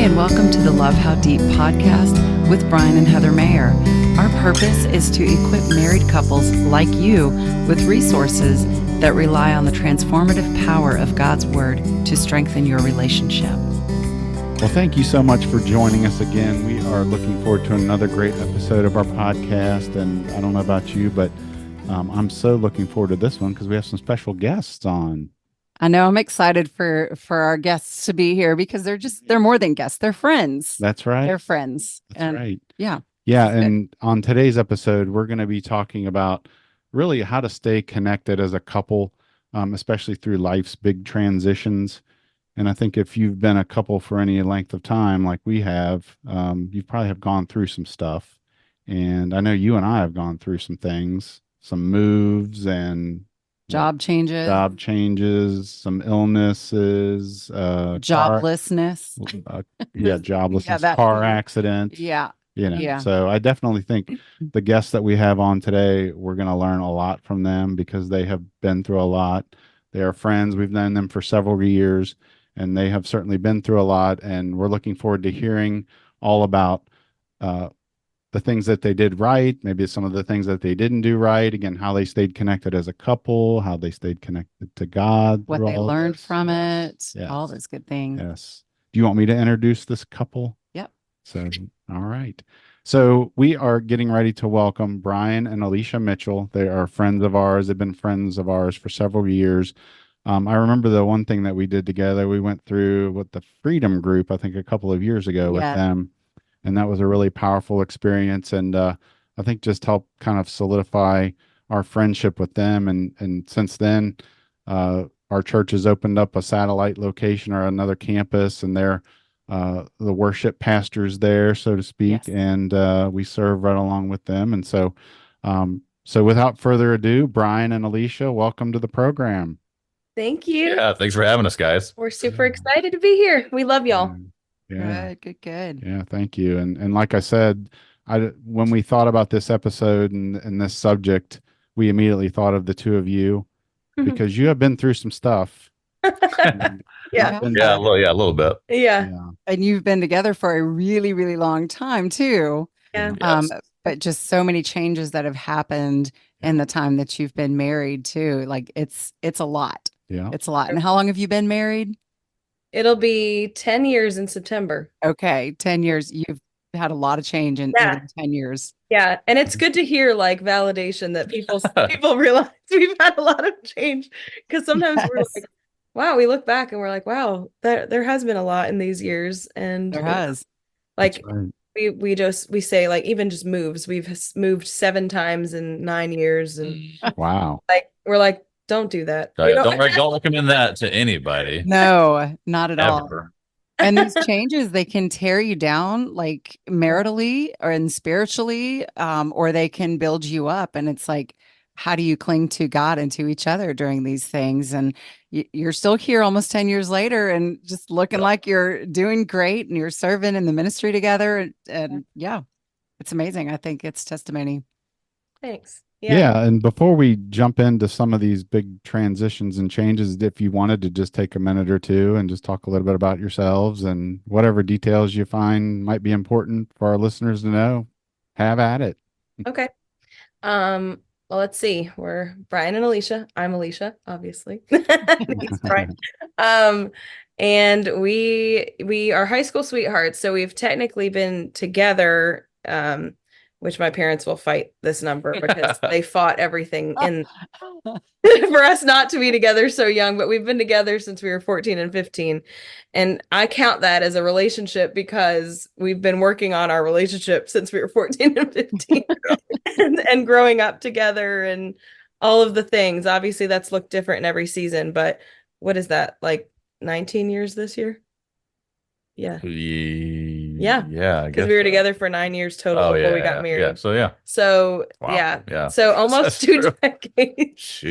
and welcome to the Love How Deep podcast with Bryon and Heather Mayer. Our purpose is to equip married couples like you with resources that rely on the transformative power of God's Word to strengthen your relationship. Well, thank you so much for joining us again. We are looking forward to another great episode of our podcast. And I don't know about you, but I'm so looking forward to this one because we have some special guests on. I know I'm excited for our guests to be here because they're more than guests. They're friends. That's right. They're friends. That's right. Yeah. Yeah. And on today's episode, we're going to be talking about really how to stay connected as a couple, especially through life's big transitions. And I think if you've been a couple for any length of time, like we have, you probably have gone through some stuff. And I know you and I have gone through some things, some moves and Job changes, some illnesses, joblessness. joblessness, car accidents. Yeah. So I definitely think the guests that we have on today, we're going to learn a lot from them because they have been through a lot. They are friends. We've known them for several years, and they have certainly been through a lot. And we're looking forward to hearing all about the things that they did right, maybe some of the things that they didn't do right. Again, how they stayed connected as a couple, how they stayed connected to God, what they learned from it, yes. all those good things. Yes. Do you want me to introduce this couple? Yep. So, all right. So we are getting ready to welcome Bryon and Alisha Mitchell. They are friends of ours. They've been friends of ours for several years. I remember the one thing that we did together, we went through with the Freedom Group, I think a couple of years ago with them. And that was a really powerful experience. And I think just helped kind of solidify our friendship with them. And since then, our church has opened up a satellite location or another campus, and they're the worship pastors there, so to speak. Yes. And we serve right along with them. And so without further ado, Bryon and Alisha, welcome to the program. Thank you. Yeah, thanks for having us, guys. We're super excited to be here. We love y'all. Yeah. Good. Yeah, thank you. And like I said, when we thought about this episode and this subject, we immediately thought of the two of you because you have been through some stuff. Yeah, a little bit. Yeah. And you've been together for a really, really long time too. Yeah. Yes. But just so many changes that have happened in the time that you've been married too. Like it's a lot. Yeah. It's a lot. And how long have you been married? It'll be 10 years in September. Okay. 10 years. You've had a lot of change in even 10 years. Yeah. And it's good to hear like validation that people realize we've had a lot of change. Because sometimes we're like, wow, we look back and we're like, wow, there has been a lot in these years. And there has. Like we say like even just moves. We've moved 7 times in 9 years. And wow. Like we're like, don't do that. Don't recommend that to anybody. No, not at all. Ever. And these changes, they can tear you down like maritally and spiritually, or they can build you up. And it's like, how do you cling to God and to each other during these things? And you're still here almost 10 years later and just looking like you're doing great and you're serving in the ministry together. And it's amazing. I think it's testimony. Thanks. Yeah. And before we jump into some of these big transitions and changes, if you wanted to just take a minute or two and just talk a little bit about yourselves and whatever details you find might be important for our listeners to know, have at it. Okay. Well, let's see. We're Bryon and Alisha. I'm Alisha, obviously. He's Bryon. And we are high school sweethearts. So we've technically been together, which my parents will fight this number because they fought everything in for us not to be together so young, but we've been together since we were 14 and 15. And I count that as a relationship because we've been working on our relationship since we were 14 and 15 and growing up together and all of the things. Obviously that's looked different in every season, but what is that? Like 19 years this year? Yeah. Because we were together for 9 years total before we got married. So almost 2 decades.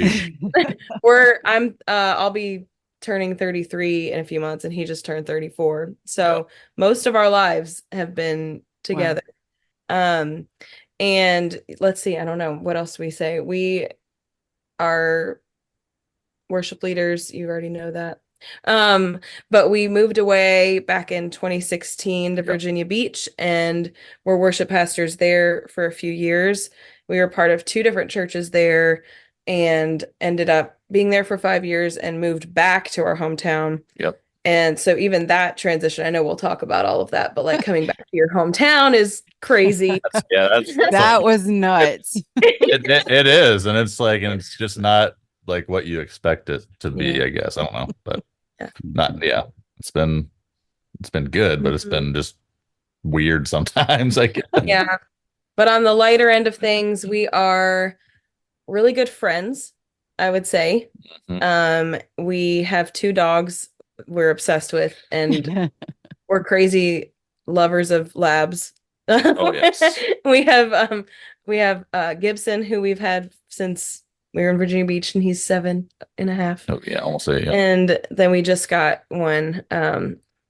I'll be turning 33 in a few months and he just turned 34. So most of our lives have been together. Wow. And let's see, I don't know what else we say. We are worship leaders. You already know that. But we moved away back in 2016 to Virginia Beach and were worship pastors there for a few years. We were part of two different churches there and ended up being there for 5 years and moved back to our hometown. Yep. And so even that transition, I know we'll talk about all of that, but like coming back to your hometown is crazy. That's That was nuts. it is, and it's like, and it's just not like what you expect it to be. Yeah. I guess I don't know, but Yeah. not. Yeah, it's been good, but it's been just weird sometimes. I guess. Yeah. But on the lighter end of things, we are really good friends, I would say. We have two dogs we're obsessed with, and we're crazy lovers of labs. Oh yes. We have Gibson, who we've had since we were in Virginia Beach, and he's 7.5. Oh yeah, almost say yeah. And then we just got one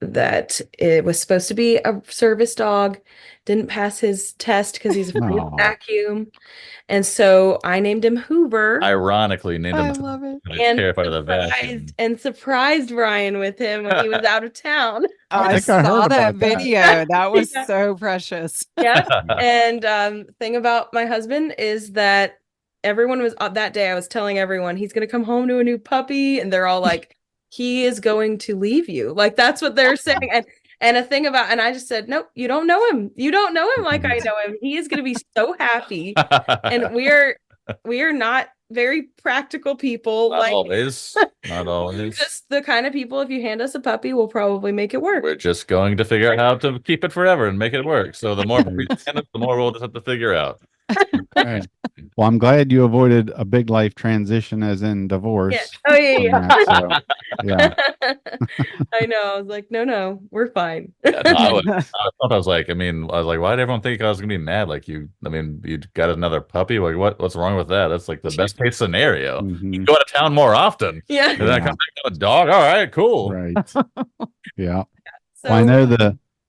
that it was supposed to be a service dog, didn't pass his test because he's afraid of Aw. vacuum. And so I named him Hoover. Ironically, named I him love it. And terrified of the vacuum. surprised Bryan with him when he was out of town. I think I saw heard that about that. video. That was Yeah. so precious. Yeah. And thing about my husband is that everyone was that day I was telling everyone he's gonna come home to a new puppy, and they're all like, he is going to leave you. Like that's what they're saying. And a thing about, and I just said, nope, you don't know him. You don't know him like I know him. He is gonna be so happy. And we are not very practical people. Not like always. Not always. just the kind of people, if you hand us a puppy, we'll probably make it work. We're just going to figure out how to keep it forever and make it work. So the more we send it, the more we'll just have to figure out. Right. Well, I'm glad you avoided a big life transition, as in divorce. Yeah. Oh yeah, from that, so, yeah. I know. I was like, no, we're fine. Yeah, no, I was like, why did everyone think I was gonna be mad? Like you got another puppy? Like what's wrong with that? That's like the best case scenario. Mhm. You go out of town more often. Yeah. And then I come back on a dog. All right, cool. Right. Yeah. So, Well,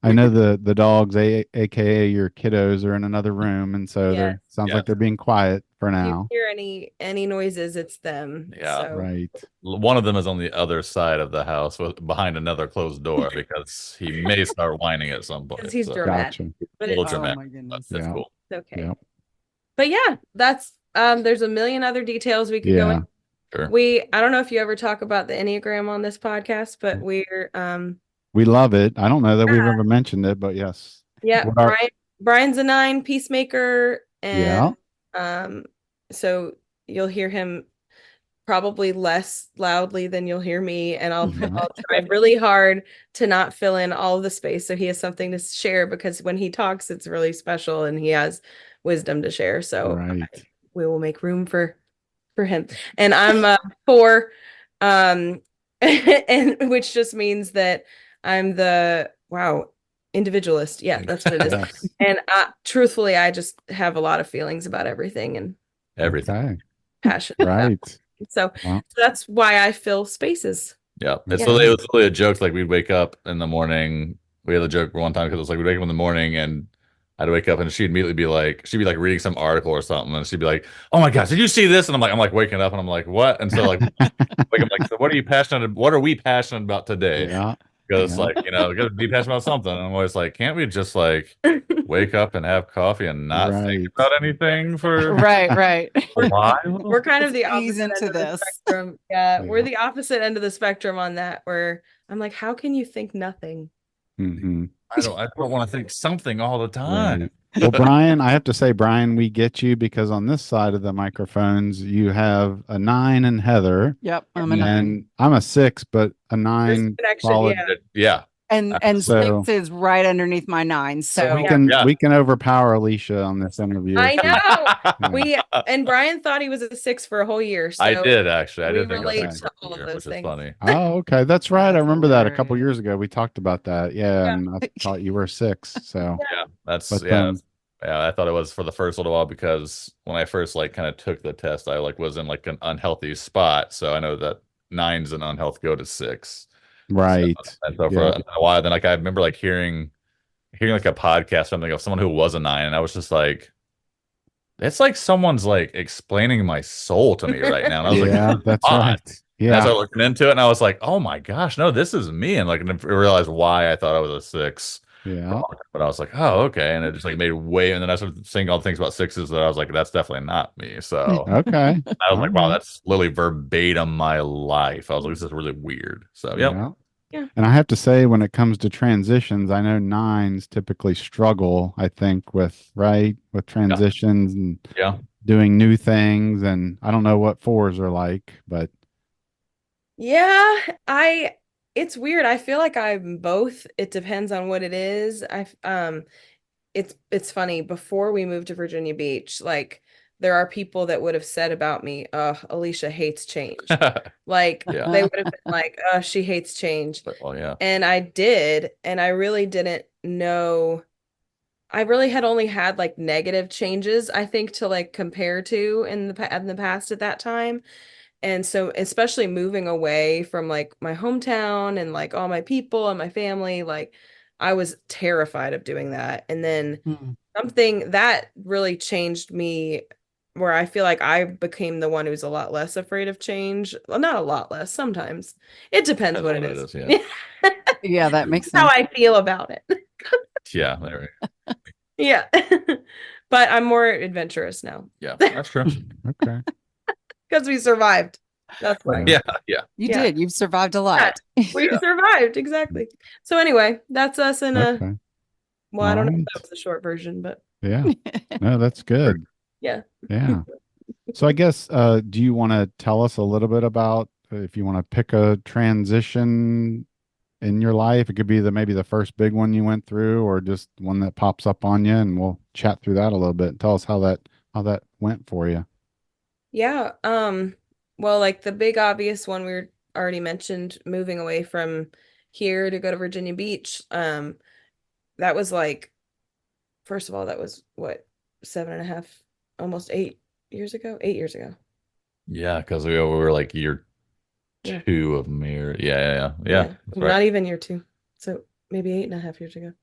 I know the dogs, aka your kiddos, are in another room, and so Yes. they're sounds Yeah. like they're being quiet for if you now. hear any noises, it's them. Yeah. So, Right. One of them is on the other side of the house behind another closed door because he may start whining at some point. because he's So, dramatic. Gotcha. But little it's Oh dramatic. my goodness. That's Yeah. cool. okay. Yep. But yeah, that's there's a million other details we could go Yeah. into. Sure. I don't know if you ever talk about the Enneagram on this podcast, but we're We love it. I don't know that we've ever mentioned it, but yes. yeah, What are- Bryan's a 9 peacemaker, Yeah. and so you'll hear him probably less loudly than you'll hear me, and I'll Mhm. I'll try really hard to not fill in all of the space so he has something to share, because when he talks it's really special and he has wisdom to share. So Right. we will make room for him. And I'm 4, and which just means that I'm the individualist. Yeah, that's what it is. Yes. And truthfully, I just have a lot of feelings about everything and Everything. Okay. passionate about Right. it. So, Wow. so that's why I fill spaces. Yeah. It's Yeah. it was really a joke. Like we'd wake up in the morning. We had a joke one time because it was like we'd wake up in the morning and I'd wake up and she'd immediately be like, reading some article or something, and she'd be like, "Oh my gosh, did you see this?" And I'm like waking up and I'm like, "What?" And so like, I'm like, "So what are we passionate about today?" Yeah. Because Yeah. like, gotta be passionate about something. And I'm always like, can't we just like wake up and have coffee and not think Right. about anything for Right. a while? We're kind of the Let's ease opposite into end of the this. spectrum. Yeah, we're Yeah. the opposite end of the spectrum on that, where I'm like, how can you think nothing? Hmm. I don't want to think something all the time. Right. Well, Bryan, I have to say, Bryan, we get you because on this side of the microphones, you have a 9 and Heather, Yep. I'm a 9. and I'm a 6, but a There's a 9 connection, solid. yeah. Yeah. And So- 6 is right underneath my 9. So we Yeah. can Yeah. we can overpower Alicia on this interview. I Yeah. know. And Bryan thought he was a 6 for a whole year. So I did actually. I we did think relate I was to all of here, those which is things. funny. Oh, okay. That's right. I That's remember that a couple hilarious. years ago. We talked about that. Yeah, Yeah. and I thought you were a 6. So Yeah, that's But, yeah. Yeah, I thought it was for the first little while because when I first like kind of took the test, I like was in like an unhealthy spot. So I know that 9s and unhealth go to 6. right. And so for Yeah. a while, then like I remember like hearing like a podcast or something of someone who was a 9, and I was just like, it's like someone's like explaining my soul to me right now. And I was Yeah, like, that's "Odd." right. And I Yeah. started looking into it, and I was like, "Oh my gosh, no, this is me!" And like, and I realized why I thought I was a six. Yeah. But I was like, "Oh, okay," and it just like made way. And then I started saying all the things about sixes that I was like, "That's definitely not me." So Okay. I was All like, "Wow, right. that's literally verbatim my life." I was like, "This is really weird." So, yep, Yeah. Yeah. And I have to say, when it comes to transitions, I know nines typically struggle, I think, with with yeah, transitions and yeah. doing new things. And I don't know what fours are like, but Yeah, it's weird. I feel like I'm both. It depends on what it is. It's funny. Before we moved to Virginia Beach, like there are people that would have said about me, Alicia hates change. Like Yeah. they would have been like, she hates change. But, well, yeah, And I did, and I really didn't know. I really had only had like negative changes, I think, to like compare to in the past at that time. And so, especially moving away from like my hometown and like all my people and my family, like I was terrified of doing that. And then Mm. something that really changed me, where I feel like I became the one who's a lot less afraid of change. Well, not a lot less, sometimes. It depends that's what what it it is. is. Yeah, Yeah, that makes How sense. I feel about it. yeah, there, Yeah. But I'm more adventurous now yeah. That's true. okay. because we survived. That's why. Yeah. Yeah, yeah. You Yeah. did. You've survived a Yeah. lot. We Yeah. survived. Exactly. So anyway, that's us in a, Okay. well, I All don't know if that right. was a short version, but Yeah. No, that's good. yeah. Yeah. So I guess, do you want to tell us a little bit about if you want to pick a transition in your life? It could be maybe the first big one you went through, or just one that pops up on you, and we'll chat through that a little bit. Tell us how that went for you. Yeah. Well, like the big obvious one already mentioned, moving away from here to go to Virginia Beach. That was like, first of all, that was what, 7.5, almost 8 years ago? 8 years ago. Yeah, because we were like year Yeah. two of Mir. Yeah, yeah, yeah, yeah. Yeah. That's right. Not even year two. So maybe 8.5 years ago.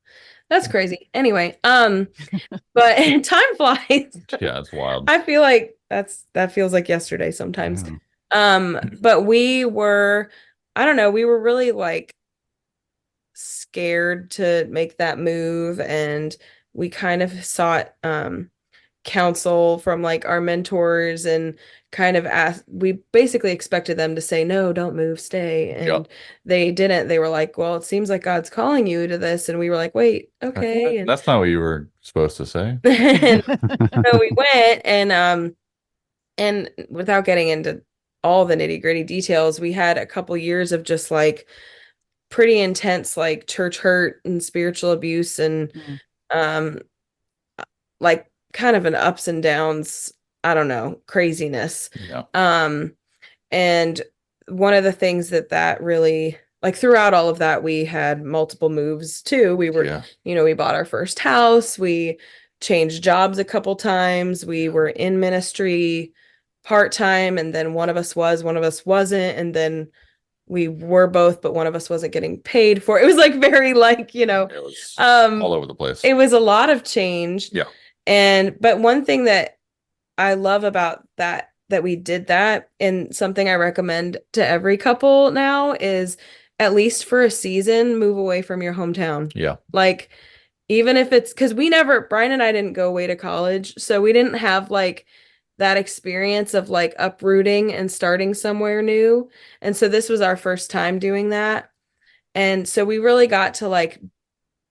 That's crazy. Anyway, but time flies. Yeah, it's wild. I feel like that feels like yesterday sometimes. Yeah. But I don't know, we were really like scared to make that move, and we kind of sought counsel from like our mentors, and kind of asked, we basically expected them to say, no, don't move, stay. Yep. And they didn't. They were like, well, it seems like God's calling you to this. And we were like, wait, okay. And, That's not what you were supposed to say. and so we went, and without getting into all the nitty-gritty details, we had a couple years of just like pretty intense like church hurt and spiritual abuse, and Mm. um like kind of an ups and downs, I don't know, craziness. Yeah. And one of the things that really, like, throughout all of that, we had multiple moves too. We were, Yeah. we bought our first house, we changed jobs a couple times, we were in ministry part-time, and then one of us wasn't, and then we were both, but one of us wasn't getting paid for it. It was like very like, It was um all over the place. it was a lot of change. Yeah. But one thing that I love about that we did that, and something I recommend to every couple now, is at least for a season, move away from your hometown. Yeah. Like, even if it's because Bryan and I didn't go away to college, so we didn't have like that experience of like uprooting and starting somewhere new. And so this was our first time doing that. And so we really got to like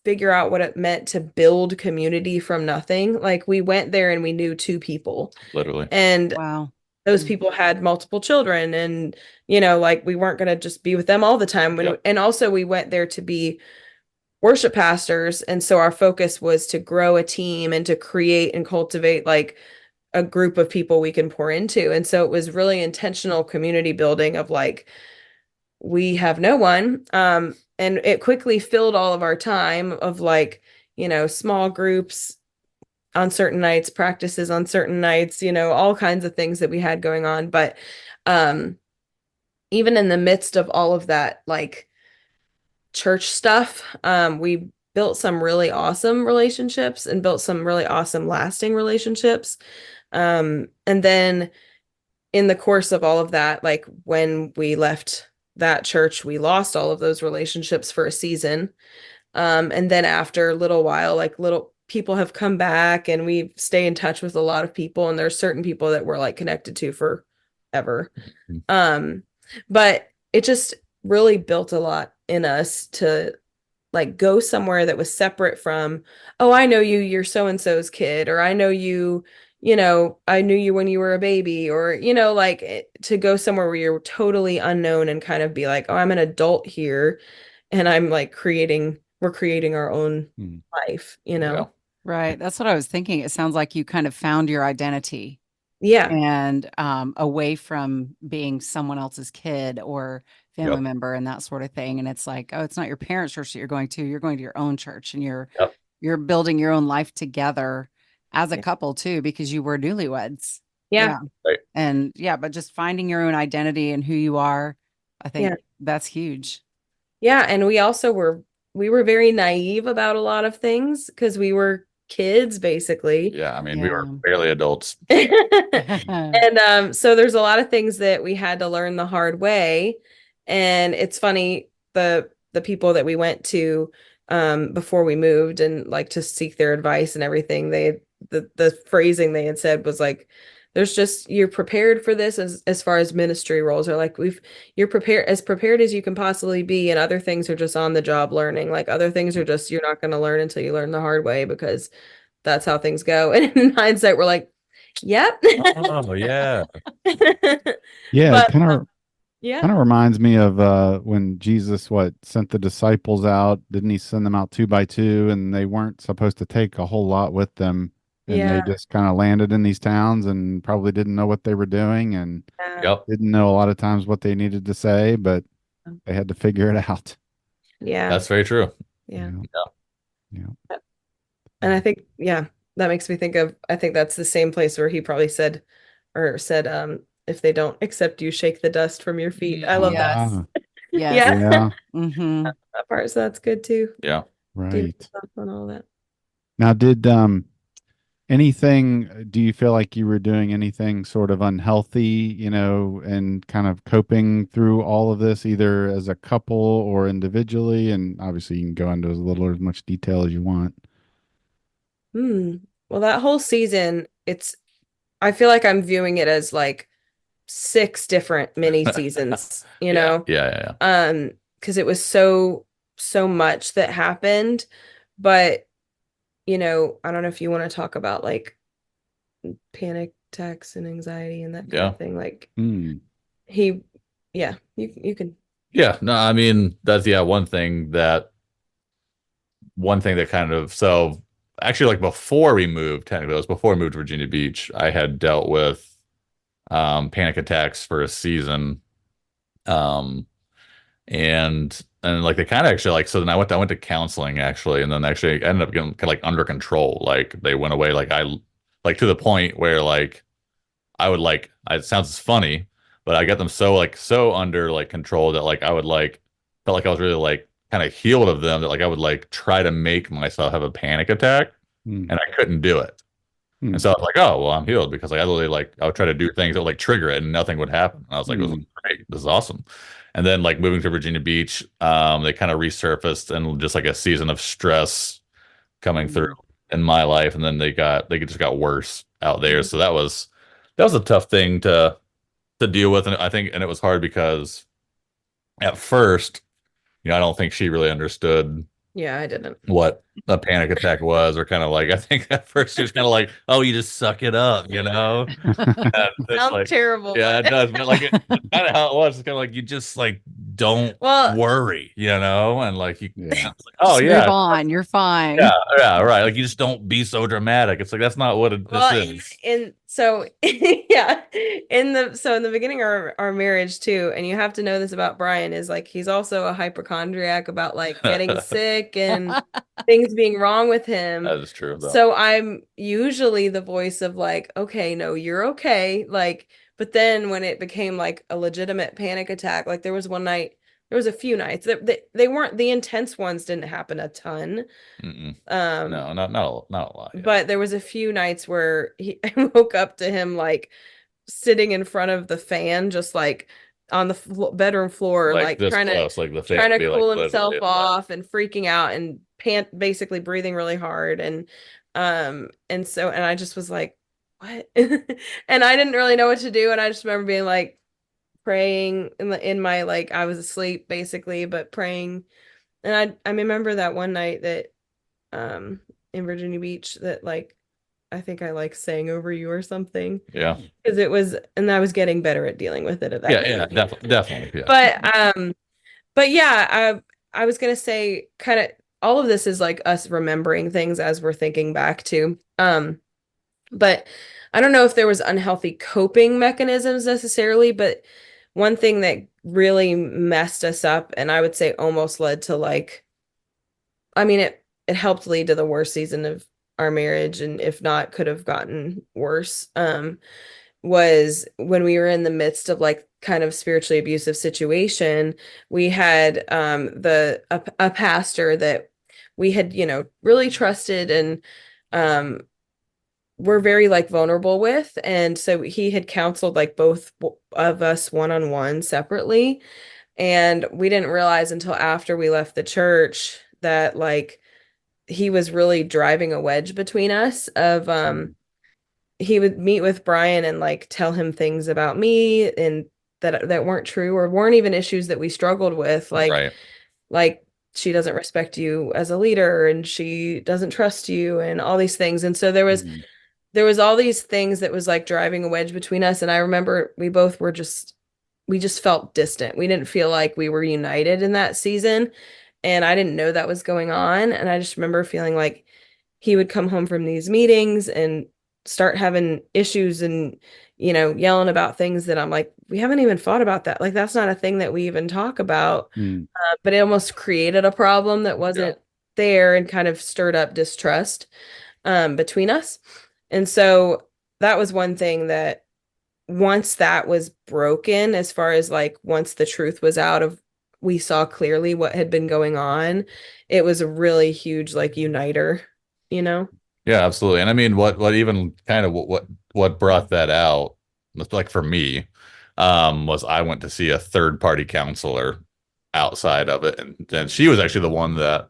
figure out what it meant to build community from nothing. Like, we went there and we knew two people, Literally. and Wow. those people had multiple children, and like, we weren't going to just be with them all the time. Yep. And also we went there to be worship pastors, and so our focus was to grow a team and to create and cultivate like a group of people we can pour into. And so it was really intentional community building of like, we have no one. And it quickly filled all of our time of like, small groups on certain nights, practices on certain nights, all kinds of things that we had going on. But even in the midst of all of that, like church stuff, we built some really awesome relationships and built some really awesome lasting relationships. And then in the course of all of that, like when we left that church, we lost all of those relationships for a season. And then after a little while, like little people have come back and we stay in touch with a lot of people, and there's certain people that we're like connected to forever. Um, but it just really built a lot in us to like go somewhere that was separate from, oh, I know you, you're so and so's kid, or I know you, I knew you when you were a baby, or to go somewhere where you're totally unknown and kind of be like, oh, I'm an adult here, and I'm like we're creating our own life, Yeah. Right. That's what I was thinking. It sounds like you kind of found your identity Yeah. and away from being someone else's kid or family Yep. member and that sort of thing. And it's like, oh, it's not your parents' church that you're going to. You're going to your own church, and Yep. you're building your own life together as a Yeah. couple too, because you were newlyweds. Yeah. Right. And yeah, but just finding your own identity and who you are, I think Yeah. that's huge. Yeah. And we were very naive about a lot of things because we were kids basically. Yeah. I mean, we were Yeah. barely adults. And so there's a lot of things that we had to learn the hard way. And it's funny, the people that we went to before we moved and like to seek their advice and everything, the phrasing they had said was like, there's just, you're prepared for this as far as ministry roles are like, you're prepared as you can possibly be, and other things are just on the job learning. Like other things are just, you're not going to learn until you learn the hard way, because that's how things go. And in hindsight, we're like, yep. Oh, yeah. Yeah, But it kind yeah. of reminds me of when Jesus sent the disciples out. Didn't he send them out two by two, and they weren't supposed to take a whole lot with them, and they Yeah. just kind of landed in these towns and probably didn't know what they were doing and Yep. didn't know a lot of times what they needed to say, but they had to figure it out. Yeah. That's very true. Yeah. Yeah. And I think, yeah, that makes me think of, I think that's the same place where he probably said, if they don't accept you, shake the dust from your feet. I love that. Yes. Ah, Yes. Yeah. yeah, Mm-hmm. That part, so that's good too. Yeah. Demon right. stuff and all that. Now, do you feel like you were doing anything sort of unhealthy, and kind of coping through all of this, either as a couple or individually? And obviously, you can go into as little or as much detail as you want. Well, that whole season, I feel like I'm viewing it as like 6 different mini seasons, Yeah. Yeah. because it was so much that happened. But I don't know if you want to talk about like panic attacks and anxiety and that kind Yeah. of thing. Like Hmm. yeah, you can. Yeah. No, I mean, that's, one thing that kind of, so actually, like before we moved, technically, it was before we moved to Virginia Beach, I had dealt with panic attacks for a season. And like they kind of actually, like, so then I went to counseling actually, and then actually I ended up getting kind of like under control. Like they went away, like to the point where like I would like, it sounds funny, but I got them so under like control that like I would like felt like I was really like kind of healed of them, that like I would like try to make myself have a panic attack, Hmm. and I couldn't do it. Hmm. And so I was like, oh, well, I'm healed, because like I literally like I would try to do things that would like trigger it and nothing would happen. And I was like, this is great. This is awesome. And then like moving to Virginia Beach, they kind of resurfaced, and just like a season of stress coming through in my life. And then they just got worse out there. So that was a tough thing to deal with. And I think, and it was hard because at first, I don't think she really understood Yeah, I didn't. what a panic attack was, or kind of like, I think at first she was kind of like, oh, you just suck it up, And it's Sounds like, terrible. yeah, it does, but like it's kind of how it was. It's kind of like, you just like don't Well, worry, and like you, Yeah. it's like, oh Just yeah, move on. You're fine. yeah, right. Like you just don't be so dramatic. It's like that's not what well, this is. in so yeah, in the beginning of our marriage too, and you have to know this about Bryon, is like he's also a hypochondriac about like getting sick and things being wrong with him. That is true, though. So I'm usually the voice of like, okay, no, you're okay. Like, but then when it became like a legitimate panic attack, like there was a few nights that they weren't, the intense ones didn't happen a ton. Mm-mm. Um, No, not a lot. Yeah. but there was a few nights where I woke up to him like sitting in front of the fan, just like on the bedroom floor, Like like this close, like the fan trying would to be like cool himself literally. off and freaking out and basically breathing really hard. And so, and I just was like, what? And I didn't really know what to do. And I just remember being like praying in my, like, I was asleep basically, but praying. And I remember that one night that, in Virginia Beach that, like, I think I like sang over you or something Yeah. because it was, and I was getting better at dealing with it at that Yeah. point. Yeah. Definitely. Yeah. But yeah, I was gonna say kind of all of this is like us remembering things as we're thinking back to. But I don't know if there was unhealthy coping mechanisms necessarily, but one thing that really messed us up, and I would say almost led to, like, I mean, it helped lead to the worst season of our marriage, and if not, could have gotten worse. Was when we were in the midst of, like, kind of spiritually abusive situation. We had a pastor that we had, really trusted and were very, like, vulnerable with, and so he had counseled, like, both of us one-on-one separately, and we didn't realize until after we left the church that, like, he was really driving a wedge between us of he would meet with Bryon and, like, tell him things about me and that weren't true or weren't even issues that we struggled with, Right. like she doesn't respect you as a leader and she doesn't trust you and all these things. And so there was all these things that was, like, driving a wedge between us, and I remember we just felt distant. We didn't feel like we were united in that season, and I didn't know that was going on, and I just remember feeling like he would come home from these meetings and start having issues and, yelling about things that I'm like, we haven't even thought about that. Like, that's not a thing that we even talk about. Mm. But it almost created a problem that wasn't there and kind of stirred up distrust between us. And so that was one thing that once that was broken, as far as, like, once the truth was out of, we saw clearly what had been going on, it was a really huge, like, uniter, you know? Yeah, absolutely. And I mean, what even kind of what brought that out, like for me, was I went to see a third party counselor outside of it, and she was actually the one that,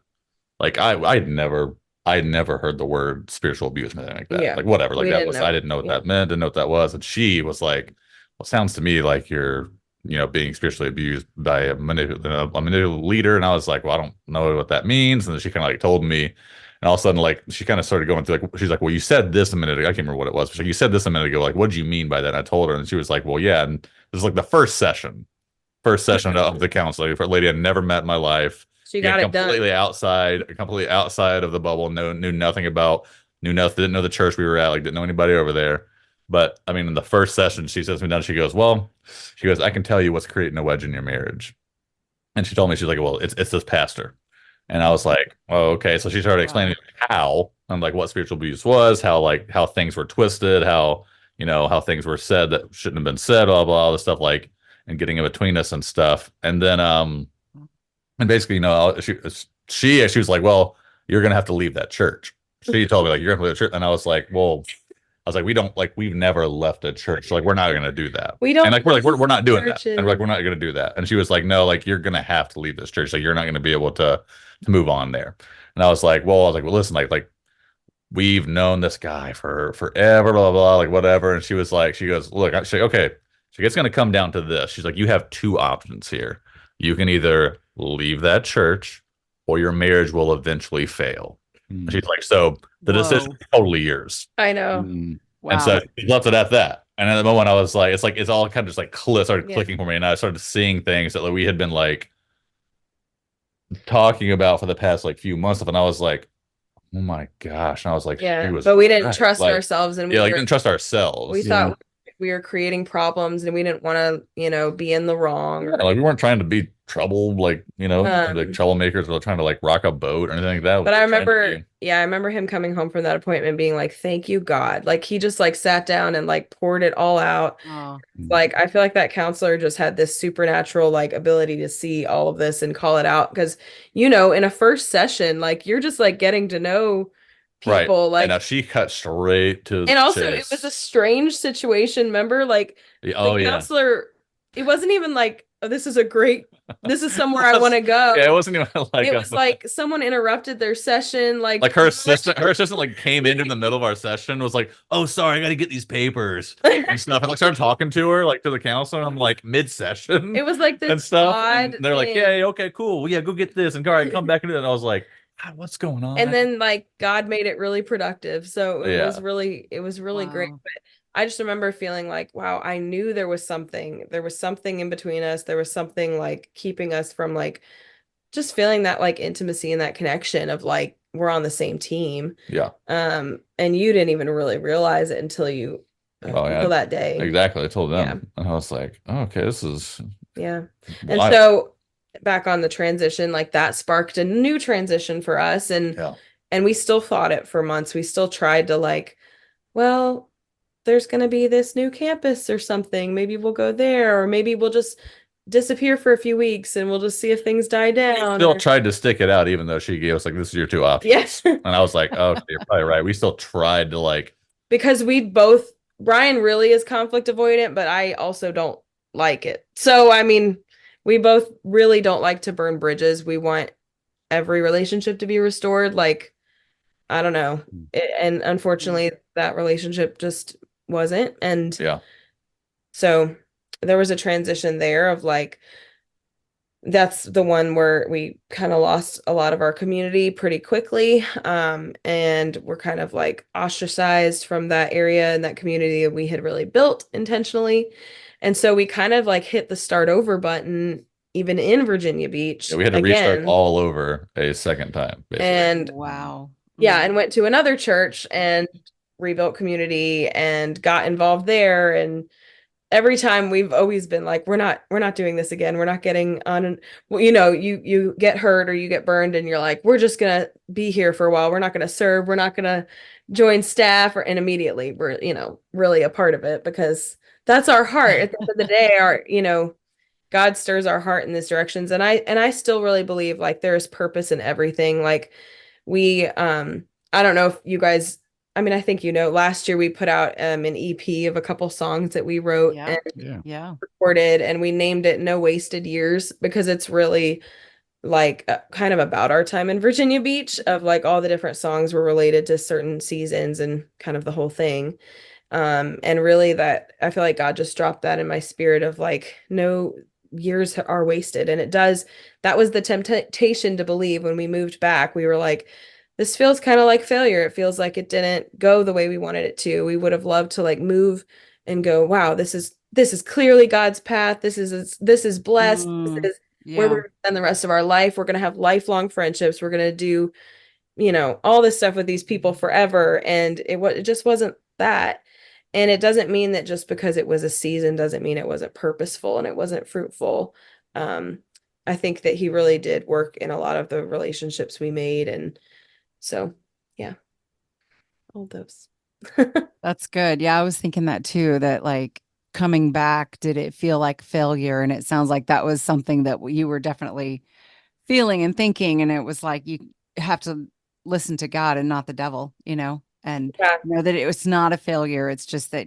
like, I'd never heard the word spiritual abuse or anything like that. Yeah, Like whatever, like we that didn't was, know. I didn't know what Yeah. that meant, didn't know what that was, and she was like, "Well, sounds to me like you're, being spiritually abused by a manipulative leader." And I was like, "Well, I don't know what that means." And then she kind of like told me, and all of a sudden, like, she kind of started going through, like, she's like, "Well, you said this a minute ago." I can't remember what it was. She's like, "You said this a minute ago. Like, what do you mean by that?" And I told her, and she was like, "Well, yeah." And this is like the first session of the counseling for a lady I'd never met in my life. She got it done. Completely outside of the bubble. Knew nothing about, didn't know the church we were at, like, didn't know anybody over there. But I mean, in the first session, she sits me down. She goes, "Well," she goes, "I can tell you what's creating a wedge in your marriage." And she told me, she's like, "Well, it's this pastor." And I was like, "Oh, okay." So she started explaining how, and like what spiritual abuse was, how things were twisted, how things were said that shouldn't have been said, blah blah, all this stuff, like, and getting in between us and stuff. And then and basically, she was like, "Well, you're gonna have to leave that church." She told me, like, "You're gonna leave the church," and I was like, "Well," I was like, we've never left a church. So, like, we're not gonna do that. We don't And like we're not doing that. church And and- we're like, we're not gonna do that. And she was like, "No, like, you're gonna have to leave this church. Like, you're not gonna be able to move on there." And I was like, well, listen, like we've known this guy for forever, blah, blah, blah, like whatever. And she was like, she goes, "Look," she's like, "Okay." She's like, "It's gonna come down to this." She's like, "You have two options here. You can either leave that church or your marriage will eventually fail." Mm. She's like, "So the decision is totally yours." I know. Mm. And Wow. so she left it at that. And at the moment, I was like, it's all kind of just like started Yeah. clicking for me, and I started seeing things that, like, we had been, like, talking about for the past, like, few months, and I was like, "Oh my gosh!" And I was like, Yeah. she was But we didn't right. trust Like, ourselves, and yeah, like, didn't trust ourselves. we Yeah. thought we were creating problems and we didn't want to, be in the wrong. Yeah, like, we weren't trying to be trouble, like, like Um, troublemakers, or trying to, like, rock a boat or anything like that. But I We're trying to remember, be- yeah, I remember him coming home from that appointment being like, "Thank you, God." Like, he just, like, sat down and, like, poured it all out. Oh, Like, I feel like that counselor just had this supernatural, like, ability to see all of this and call it out. Because, in a first session, like, you're just, like, getting to know Right. people. Like, And now she cut straight to and also it chase. was a strange situation. Remember, like Oh the yeah. counselor, it wasn't even like, oh, this is somewhere I want to go. Yeah, it wasn't even like It was like someone interrupted their session. Like her assistant like came in the middle of our session, was like, "Oh, sorry, I got to get these papers and stuff," and like started talking to her, like to the counselor. I'm like mid session it was like and this stuff, odd and they're like, thing. "Yeah, yeah, okay, cool, well, yeah, go get this and all right, come back and do it." And I was like, "God, what's going on?" And then like God made it really productive. So Yeah. it was really great. Wow. But I just remember feeling like, wow, I knew there was something. There was something in between us. There was something like keeping us from like just feeling that like intimacy and that connection of like we're on the same team. Yeah. And you didn't even really realize it until Oh yeah, until that day. exactly. I told them, Yeah. and I was like, oh, "Okay, this is Yeah. And why." so back on the transition, like that sparked a new transition for us. Yeah. And we still fought it for months. We still tried to like, well, there's going to be this new campus or something. Maybe we'll go there, or maybe we'll just disappear for a few weeks and we'll just see if things die down. Still tried to stick it out, even though she gave us like, "This is your two options." Yes. And I was like, "Oh, okay, you're probably right." We still tried to like, Because we both, Bryon really is conflict avoidant, but I also don't like it. So, I mean, we both really don't like to burn bridges. We want every relationship to be restored. Like, I don't know. And unfortunately, that relationship just wasn't. And yeah, so there was a transition there of like, that's the one where we kind of lost a lot of our community pretty quickly. And we're kind of like ostracized from that area and that community that we had really built intentionally. And so we kind of like hit the start over button, even in Virginia Beach yeah, we had to restart again. all over a second time, basically. And Wow. yeah, and went to another church and rebuilt community and got involved there. And every time we've always been like, we're not doing this again. We're not getting on. And well, you get hurt or you get burned and you're like, we're just gonna be here for a while. We're not gonna serve. We're not gonna join staff, and immediately we're really a part of it because that's our heart. At the end of the day, God stirs our heart in these directions. And I still really believe like there's purpose in everything. Like we I don't know if you guys, I mean, I think last year we put out an EP of a couple songs that we wrote Yeah. and Yeah. Yeah. recorded, and we named it No Wasted Years because it's really like kind of about our time in Virginia Beach, of like all the different songs were related to certain seasons and kind of the whole thing. And really that I feel like God just dropped that in my spirit of like, no years are wasted. And it does. That was the temptation to believe when we moved back. We were like, this feels kind of like failure. It feels like it didn't go the way we wanted it to. We would have loved to like move and go, wow, this is clearly God's path. This is blessed. This is where we're Yeah. going to spend the rest of our life. We're going to have lifelong friendships. We're going to do, all this stuff with these people forever. And it just wasn't that. And it doesn't mean that just because it was a season doesn't mean it wasn't purposeful and it wasn't fruitful. I think that he really did work in a lot of the relationships we made. And so, yeah, all those. That's good. Yeah, I was thinking that too, that like coming back, did it feel like failure? And it sounds like that was something that you were definitely feeling and thinking. And it was like you have to listen to God and not the devil, and Yeah. know that it was not a failure. It's just that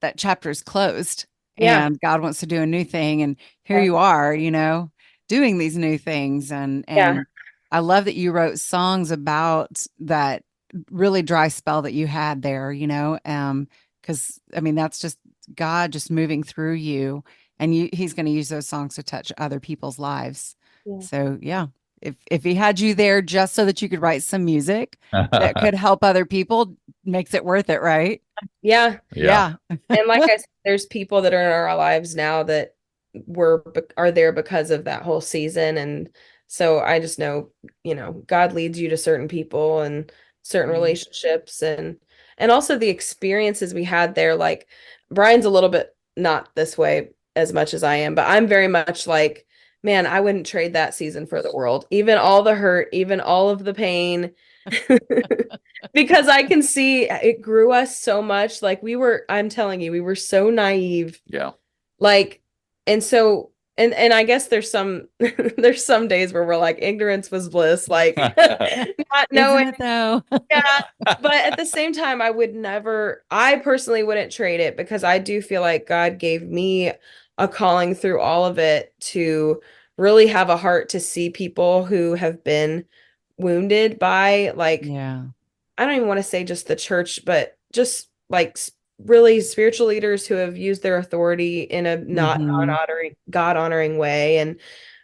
that chapter is closed Yeah. and God wants to do a new thing. And here Yeah. you are, doing these new things. Yeah. And I love that you wrote songs about that really dry spell that you had there, because I mean, that's just God just moving through you, and he's going to use those songs to touch other people's lives. Yeah. So yeah, if he had you there just so that you could write some music that could help other people, makes it worth it, right? Yeah. Yeah. And like I said, there's people that are in our lives now that are there because of that whole season. And so I just know, God leads you to certain people and certain relationships, and also the experiences we had there. Like Bryan's a little bit not this way as much as I am, but I'm very much like, man, I wouldn't trade that season for the world. Even all the hurt, even all of the pain. Because I can see it grew us so much. Like I'm telling you, we were so naive. Yeah. Like, and so And I guess there's some there's some days where we're like ignorance was bliss, like not knowing. Isn't it though? Yeah, but at the same time, I personally wouldn't trade it because I do feel like God gave me a calling through all of it to really have a heart to see people who have been wounded by, like, Yeah. I don't even want to say just the church, but just like really spiritual leaders who have used their authority in a not Mhm. God honoring way, and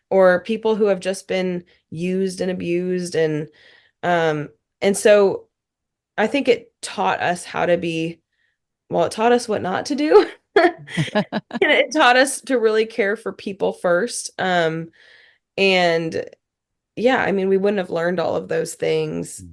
or people who have just been used and abused, um and so I think it taught us how to be, well, it taught us what not to do. And it taught us to really care for people first. And yeah, I mean, we wouldn't have learned all of those things.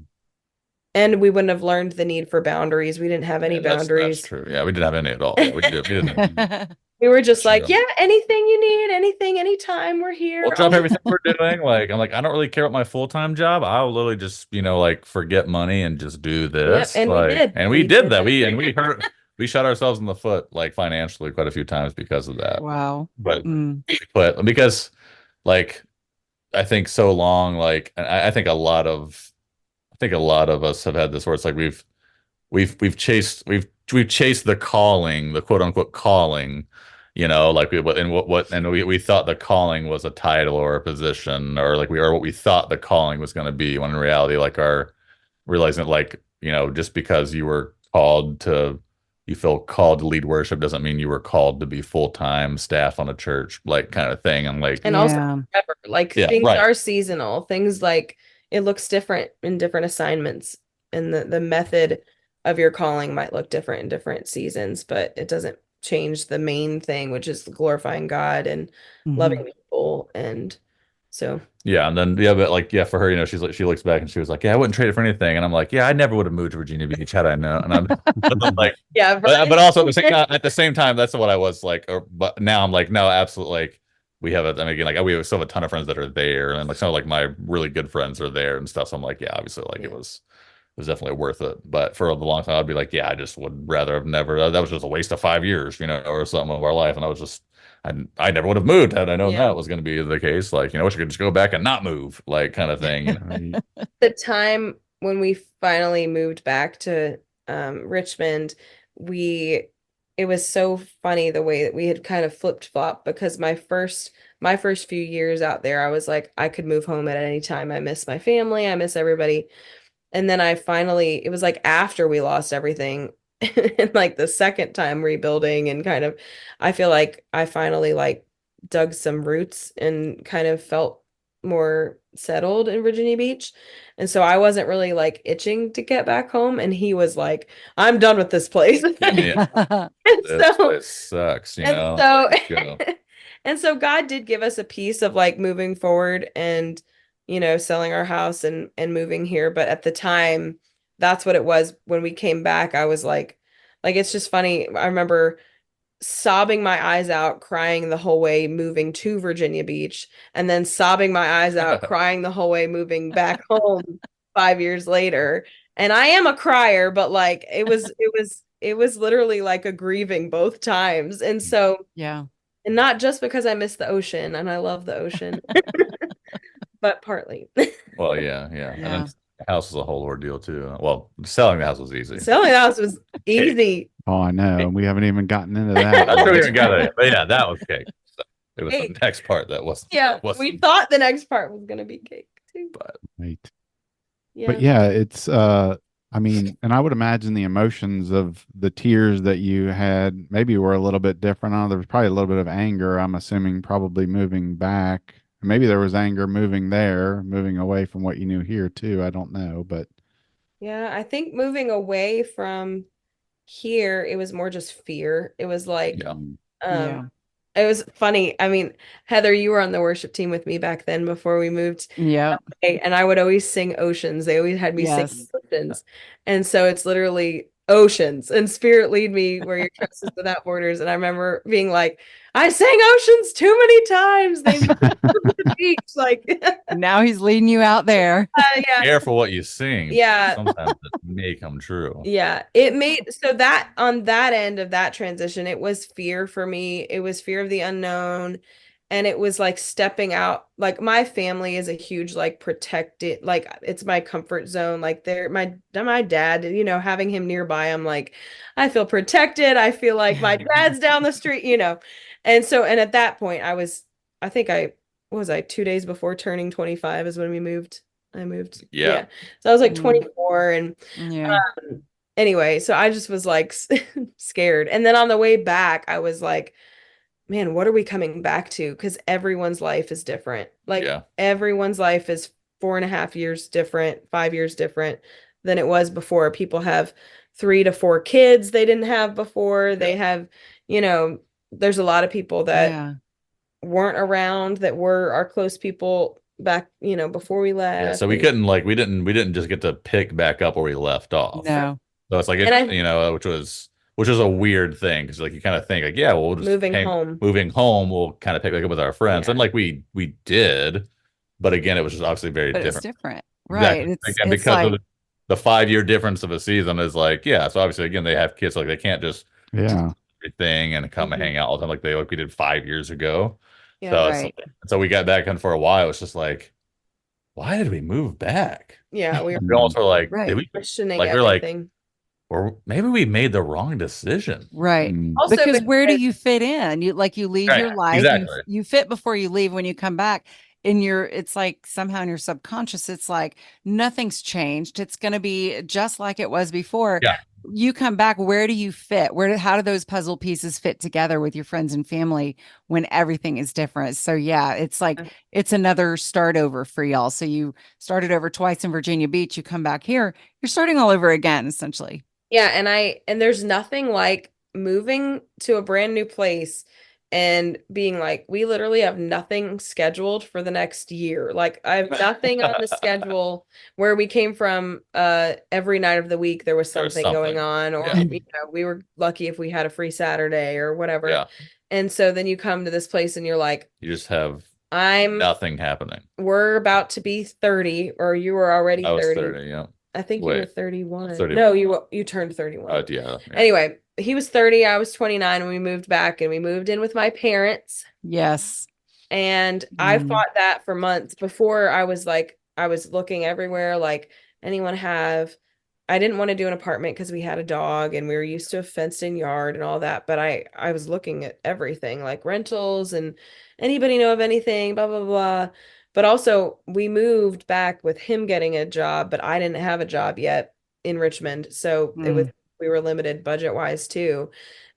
And we wouldn't have learned the need for boundaries. We didn't have any Yeah, that's boundaries. true. Yeah, we didn't have any at all. We didn't. We were just True. like, yeah, anything you need, anything, anytime, we're here. We'll drop everything we're doing. Like, I'm like, I don't really care about my full-time job. I'll literally just, like forget money and just do this. And we Like, did. and we did that. We shot ourselves in the foot, like financially quite a few times because of that. Wow. But Mm. because like I think so long, like, and I think a lot of us have had this where it's like we've chased the calling, the quote unquote calling, like we thought the calling was a title or a position, or like we are what we thought the calling was going to be, when in reality, like our realizing that, like, just because you feel called to lead worship doesn't mean you were called to be full-time staff on a church, like, kind of thing. And like, And also, Yeah. forever. Like, Yeah, things right. are seasonal. Things like it looks different in different assignments, and the method of your calling might look different in different seasons, but it doesn't change the main thing, which is glorifying God and loving Mhm. people. And so, Yeah, and then but like, yeah, for her, she looks back and she was like, "Yeah, I wouldn't trade it for anything." And I'm like, "Yeah, I never would have moved to Virginia Beach had I known." And I'm but I'm like, yeah, but also at the same time, that's what I was like. But now I'm like, no, absolutely. Like, we have I mean, again, like, we still have a ton of friends that are there, and like some of like my really good friends are there and stuff. So I'm like, yeah, obviously, like, it was definitely worth it. But for a long time, I'd be like, yeah, I just would rather have never. That was just a waste of 5 years, or something of our life, and I never would have moved had I known Yeah. that was going to be the case. Like, I wish I could just go back and not move, like, kind of thing. Right. the time when we finally moved back to Richmond, we it was so funny the way that we had kind of flipped-flop, because my first few years out there, I was like, I could move home at any time. I miss my family, I miss everybody. And then it was like after we lost everything, and like the second time rebuilding, and kind of, I feel like I finally like dug some roots and kind of felt more settled in Virginia Beach. And so I wasn't really like itching to get back home. And he was like, I'm done with this place. Yeah, And this so, place sucks, and so, Let's go. and so God did give us a piece of like moving forward and, selling our house and moving here. But at the time, that's what it was. When we came back, I was like, it's just funny. I remember sobbing my eyes out, crying the whole way moving to Virginia Beach, and then sobbing my eyes out, crying the whole way moving back home 5 years later. And I am a crier, but like it was literally like a grieving both times. And so, Yeah. and not just because I miss the ocean and I love the ocean, but partly. Well, yeah, yeah. And then Yeah. the house is a whole ordeal too. Well, selling the house was easy. Selling the house was easy. Oh, I know. We haven't even gotten into that. I'm sure we even got it. But yeah, that was cake. So it was Hey. the next part that wasn't. Yeah, wasn't, we thought the next part was gonna be cake too. but Right. Yeah. But yeah, it's I mean, and I would imagine the emotions of the tears that you had maybe were a little bit different. There was probably a little bit of anger, I'm assuming, probably moving back. Maybe there was anger moving there, moving away from what you knew here too. I don't know, but Yeah, I think moving away from here, it was more just fear. It was like, yeah. Yeah. it was funny. I mean, Heather, you were on the worship team with me back then before we moved. Yeah. And I would always sing Oceans. They always had me sing Yes. Oceans. And so it's literally Oceans, and Spirit lead me where your trust is without borders. And I remember being like, I sang Oceans too many times. They moved to the beach. Like, Now he's leading you out there. yeah. Careful what you sing. Yeah. Sometimes it may come true. Yeah, it made so that on that end of that transition, it was fear for me. It was fear of the unknown. and it was like stepping out. Like my family is a huge like protected, like it's my comfort zone. Like they're my dad, you know, having him nearby, I'm like, I feel protected. I feel like my dad's down the street, you know. And so, and at that point I think what was I 2 days before turning 25 is when we moved. I moved. Yeah. So I was like Mm. 24, and Yeah. anyway, so I just was like scared. And then on the way back, I was like, man, what are we coming back to? Because everyone's life is different. Like Yeah. everyone's life is 4.5 years different, 5 years different than it was before. People have 3 to 4 kids they didn't have before. They have, you know, there's a lot of people that Yeah. weren't around that were our close people back, you know, before we left. Yeah. So we And couldn't like we didn't just get to pick back up where we left off. No. So it's like And I- you know, which was a weird thing because like you kind of think like, yeah, well, we'll just moving home. moving home, we'll kind of pick back up with our friends, Yeah. and like we did, but again, it was just obviously very But it's different. different. Right. Exactly. It's Again, it's because like of the 5 year difference of a season is like, yeah. So obviously, again, they have kids, so like they can't just Yeah. everything and come and Mhm. hang out all the time like we did 5 years ago. Yeah. So right. so we got back in for a while. It's just like, why did we move back? Yeah, we were We almost were like, Right. did we questioning like we're like, everything. or maybe we made the wrong decision. Right. Mm. Also, Because where do you fit in? You like you leave Right, your life, exactly. you fit before you leave. When you come back in your, it's like somehow in your subconscious, it's like nothing's changed. It's going to be just like it was before. Yeah. You come back, where do you fit? How do those puzzle pieces fit together with your friends and family when everything is different? So yeah, it's like it's another start over for y'all. So you started over twice in Virginia Beach, you come back here, you're starting all over again, essentially. Yeah, and there's nothing like moving to a brand new place and being like, we literally have nothing scheduled for the next year. Like I have nothing on the schedule. Where we came from, every night of the week there was There was something going something. on, or Yeah. you know, we were lucky if we had a free Saturday or whatever. Yeah. And so then you come to this place and you're like, You just have I'm nothing happening. we're about to be 30, or you were already I was 30. 30, yeah. I think you were Wait, 31. 30. No, you turned 31. Yeah. Anyway, he was 30, I was 29 when we moved back, and we moved in with my parents. Yes. And I Mm. fought that for months before. I was like, I was looking everywhere, like, anyone have, I didn't want to do an apartment because we had a dog and we were used to a fenced in yard and all that. But I was looking at everything, like rentals and anybody know of anything, blah, blah, blah. But also we moved back with him getting a job, but I didn't have a job yet in Richmond. So it was, we were limited budget wise too.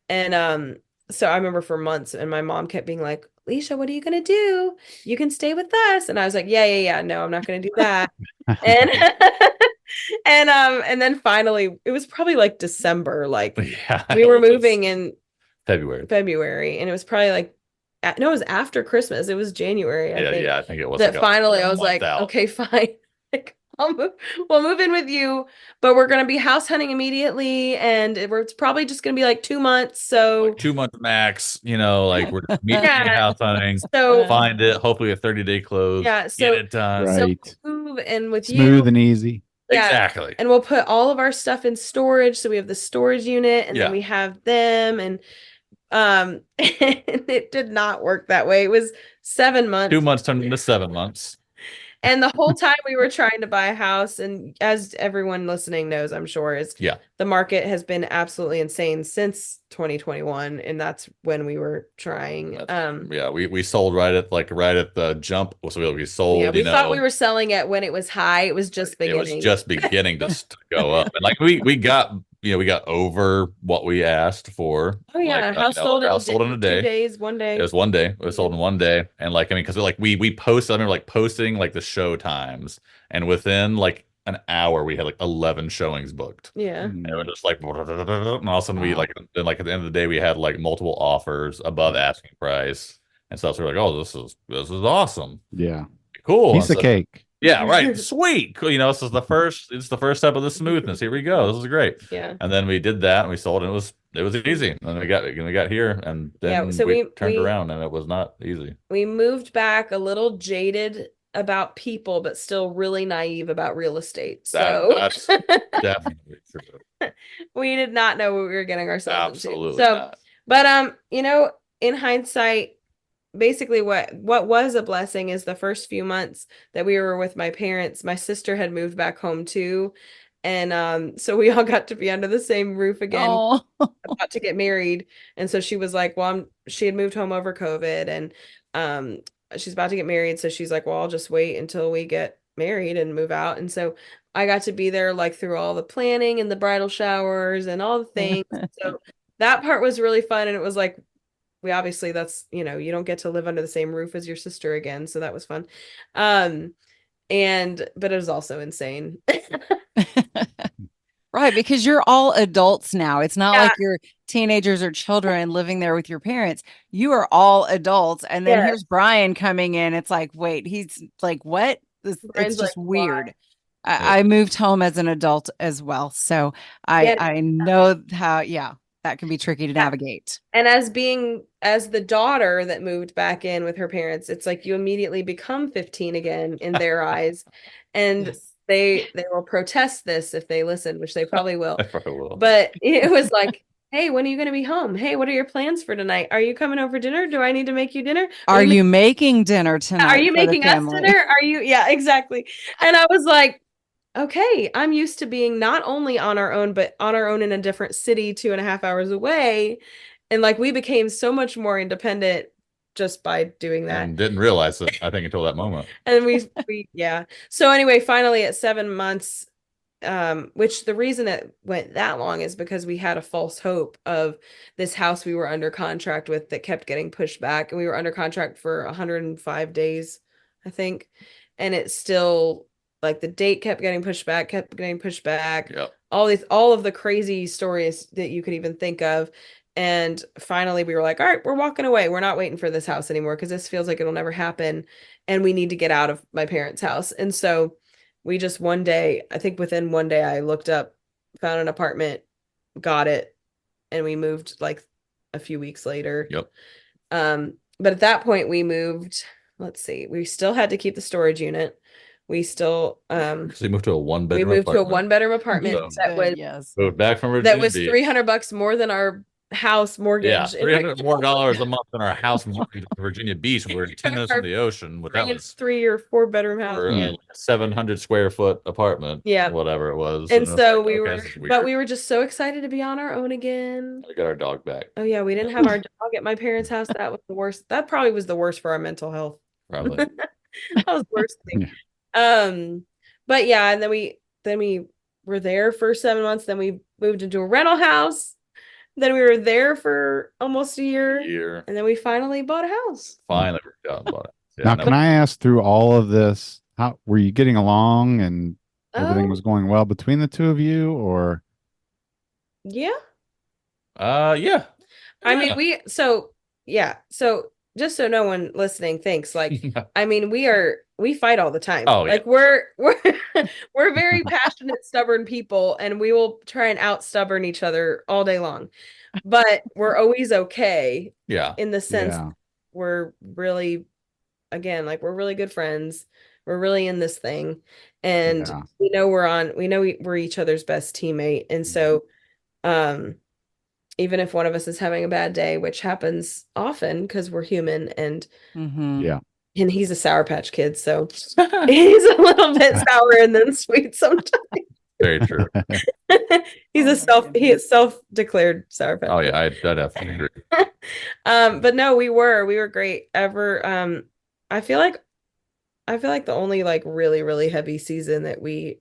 And so I remember for months, and my mom kept being like, Alicia, what are you gonna do? You can stay with us. And I was like, yeah. No, I'm not gonna do that. And and then finally it was probably like December, like Yeah. we were moving in February. and it was probably like no, it was after Christmas. It was January, I think. Yeah, I think it was That like finally I was month like, out. okay, fine. Like, we'll move in with you, but we're gonna be house hunting immediately, and it's probably just gonna be like 2 months. So Like 2 months max, you know, like we're meeting Yeah. house hunting, so find it, hopefully a 30-day close, Yeah, get so- it done. Right. move in with Smooth you. and easy. Yeah. Exactly. And we'll put all of our stuff in storage. So we have the storage unit, and Yeah. then we have them, and and it did not work that way. It was 7 months. 2 months turned into 7 months. And the whole time we were trying to buy a house, and as everyone listening knows, I'm sure, is Yeah. the market has been absolutely insane since 2021, and that's when we were trying. Yeah, we sold right at the jump. So we sold, Yeah, we you thought know, we were selling it when it was high. It was just it beginning. was just beginning to go up. And like we got, you know, we got over what we asked for. Oh yeah, Like, house you know, sold house sold in a 2 day. days, one day. It was one day. It was sold in one day. And like, I mean, because like we posted, I remember like posting like the show times, and within like an hour we had like 11 showings booked. Yeah. And it was just like, and all of a sudden we Wow. then like at the end of the day we had like multiple offers above asking price and stuff. So we're like, oh, this is awesome. Yeah. Cool. Piece And of so- cake. Yeah, right. Sweet. Cool. You know, this is it's the first step of the smoothness. Here we go. This is great. Yeah. And then we did that and we sold, and it was easy. And then we got here, and then Yeah, so we we- turned we- around, and it was not easy. We moved back a little jaded about people, but still really naive about real estate. So That's definitely true. we did not know what we were getting ourselves Absolutely into. So, not. but you know, in hindsight, basically what was a blessing is the first few months that we were with my parents, my sister had moved back home too. And so we all got to be under the same roof again, Oh, about to get married. And so she was like, well, she had moved home over COVID, and she's about to get married. So she's like, well, I'll just wait until we get married and move out. And so I got to be there like through all the planning and the bridal showers and all the things. So that part was really fun. And it was like, we obviously, that's, you don't get to live under the same roof as your sister again. So that was fun. But it was also insane. right, because you're all adults now. It's not Yeah. like you're teenagers or children living there with your parents. You are all adults. And then Yeah. here's Bryon coming in. It's like, wait, he's like, what? It's Brian's just like, why? weird. I moved home as an adult as well. So Yeah. I know how, yeah, that can be tricky to navigate. And as the daughter that moved back in with her parents, it's like you immediately become 15 again in their eyes. And Yes. they will protest this if they listen, which they probably will. I probably will. But it was like, hey, when are you going to be home? Hey, what are your plans for tonight? Are you coming over dinner? Do I need to make you dinner? Are you making dinner tonight? Are you for the making us family? dinner? Are you? Yeah, exactly. And I was like, okay, I'm used to being not only on our own, but on our own in a different city, 2.5 hours away. And like we became so much more independent just by doing that. And didn't realize it, I think, until that moment. And yeah. So anyway, finally at 7 months, which the reason it went that long is because we had a false hope of this house we were under contract with that kept getting pushed back. And we were under contract for 105 days, I think. And it's still like the date kept getting pushed back. Yep. All of the crazy stories that you could even think of. And finally we were like, all right, we're walking away. We're not waiting for this house anymore because this feels like it'll never happen. And we need to get out of my parents' house. And so we just one day, I think within one day, I looked up, found an apartment, got it, and we moved like a few weeks later. Yep. But at that point we moved, let's see, we still had to keep the storage unit. We still So you moved to a one-bedroom we moved to a apartment. 1-bedroom apartment So- that was yes. Moved back from Virginia that was Beach. $300 more than our house mortgage. Yeah, $300 more a month than our house mortgage in Virginia Beach. We're 10 minutes from the ocean. But that was 3 or 4-bedroom house. for a 700 square foot apartment. Yeah. Whatever it was. And it was so like, we okay, were, this is weird. but we were just so excited to be on our own again. We got our dog back. Oh yeah, we didn't have our dog at my parents' house. That was the worst. That probably was the worst for our mental health. Probably. That was the worst thing. But yeah, and then we were there for 7 months. Then we moved into a rental house. Then we were there for almost a year, and then we finally bought a house. Finally, we got bought it. Yeah, Now, no, can I ask, through all of this, how were you getting along and everything Oh, was going well between the two of you, or? yeah. yeah. I mean, so just so no one listening thinks, like, I mean, we fight all the time. Oh, yeah. Like we're we're very passionate, stubborn people, and we will try and out stubborn each other all day long. But we're always okay Yeah. in the sense Yeah. we're really, again, like we're really good friends. We're really in this thing, and Yeah. we know we're each other's best teammate. And so even if one of us is having a bad day, which happens often because we're human, and Mhm. Yeah. and he's a Sour Patch Kid, so he's a little bit sour and then sweet sometimes. Very true. He is self-declared Sour Patch. Oh yeah, I definitely agree. But no, we were great. I feel like the only like really, really heavy season that we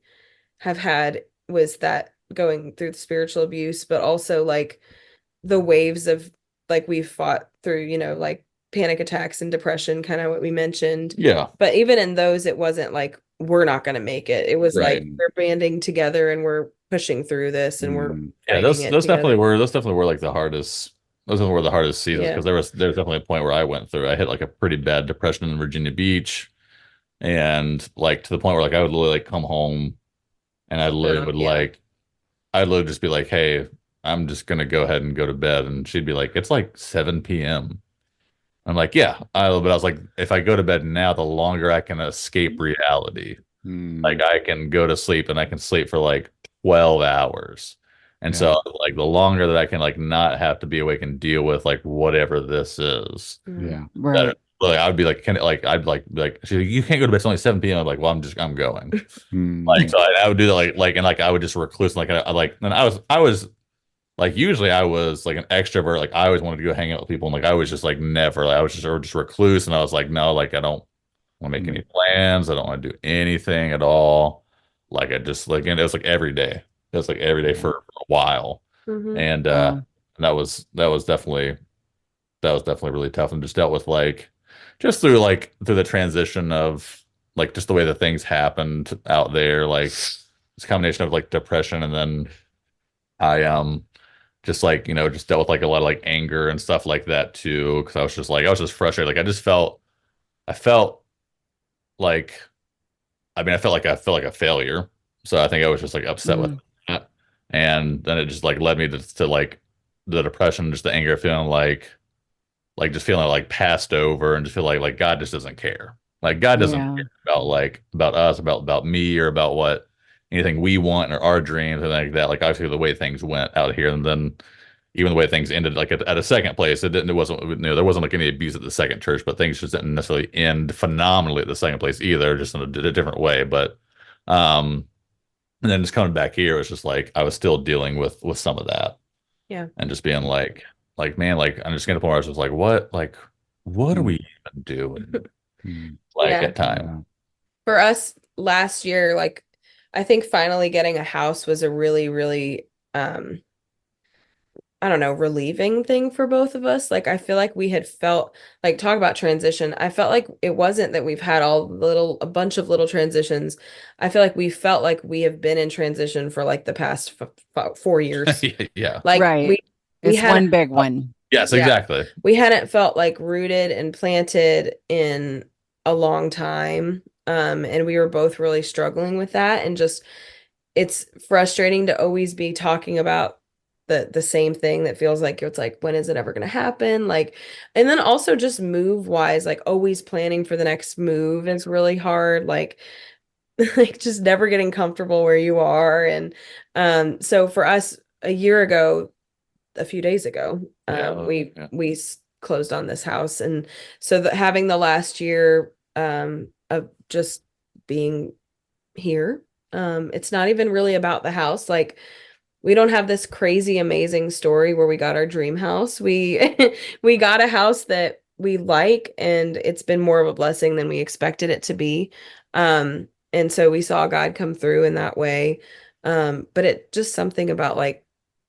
have had was that going through the spiritual abuse, but also like the waves of like we've fought through, like panic attacks and depression, kind of what we mentioned. Yeah. But even in those, it wasn't like we're not going to make it. It was Right. like we're banding together and we're pushing through this, and we're Yeah, those fighting it definitely together. were like the hardest. Those were the hardest seasons Yeah. because there's definitely a point where I went through. I hit like a pretty bad depression in Virginia Beach, and like to the point where like I would literally like come home, and I literally would yeah. I'd literally just be like, "Hey, I'm just gonna go ahead and go to bed," and she'd be like, "It's like 7 p.m." I'm like, "Yeah," but I was like, if I go to bed now, the longer I can escape reality. Mm. Like I can go to sleep and I can sleep for like 12 hours. And Yeah. so like the longer that I can like not have to be awake and deal with like whatever this is, Yeah. Right. like I would be like, I'd be like, she's like, you can't go to bed till only 7 p.m. I'm like, well, I'm going. Like, Mm. so I would do that, and like I would just recluse, like I like, and I was like, usually I was like an extrovert, like I always wanted to go hang out with people, and like I was just like never, like I was just or just recluse, and I was like, no, like I don't want to make any plans, I don't want to do anything at all. Like I just like, and it was like every day, it was like every day for a while, Mhm. and Wow. that was definitely really tough, and just dealt with like just through the transition of like just the way that things happened out there, like it's a combination of like depression, and then I just like just dealt with like a lot of like anger and stuff like that too, because I was just frustrated, like I felt like I felt like a failure, so I think I was just like upset with Mm. that, and then it just like led me to like the depression, just the anger, feeling like just feeling like passed over, and just feel like God just doesn't care. Like God doesn't Yeah. care about us, about me, or about what anything we want or our dreams and like that. Like obviously the way things went out here, and then even the way things ended, like at a second place, it wasn't there wasn't like any abuse at the second church, but things just didn't necessarily end phenomenally at the second place either, just in a different way. But um, and then just coming back here, it was just like I was still dealing with some of that, Yeah. and just being like man, like I'm just getting to the point where I was just what are we even doing? Mm. Like Yeah. at time. For us last year, like I think finally getting a house was a really, really I don't know, relieving thing for both of us. Like I feel like we had felt like talk about transition. I felt like it wasn't that we've had a bunch of little transitions. I feel like we felt like we have been in transition for like the past 4 years. Yeah. Like we Right. we It's hadn't one big one. Yes, yeah, exactly. we hadn't felt like rooted and planted in a long time. And we were both really struggling with that, and just it's frustrating to always be talking about the same thing that feels like it's like when is it ever going to happen, like, and then also just move wise, like always planning for the next move is really hard, like like just never getting comfortable where you are. And so for us a few days ago, Yeah. we closed on this house, and so having the last year of just being here. It's not even really about the house. Like we don't have this crazy amazing story where we got our dream house. We we got a house that we like, and it's been more of a blessing than we expected it to be. And so we saw God come through in that way. But it just something about like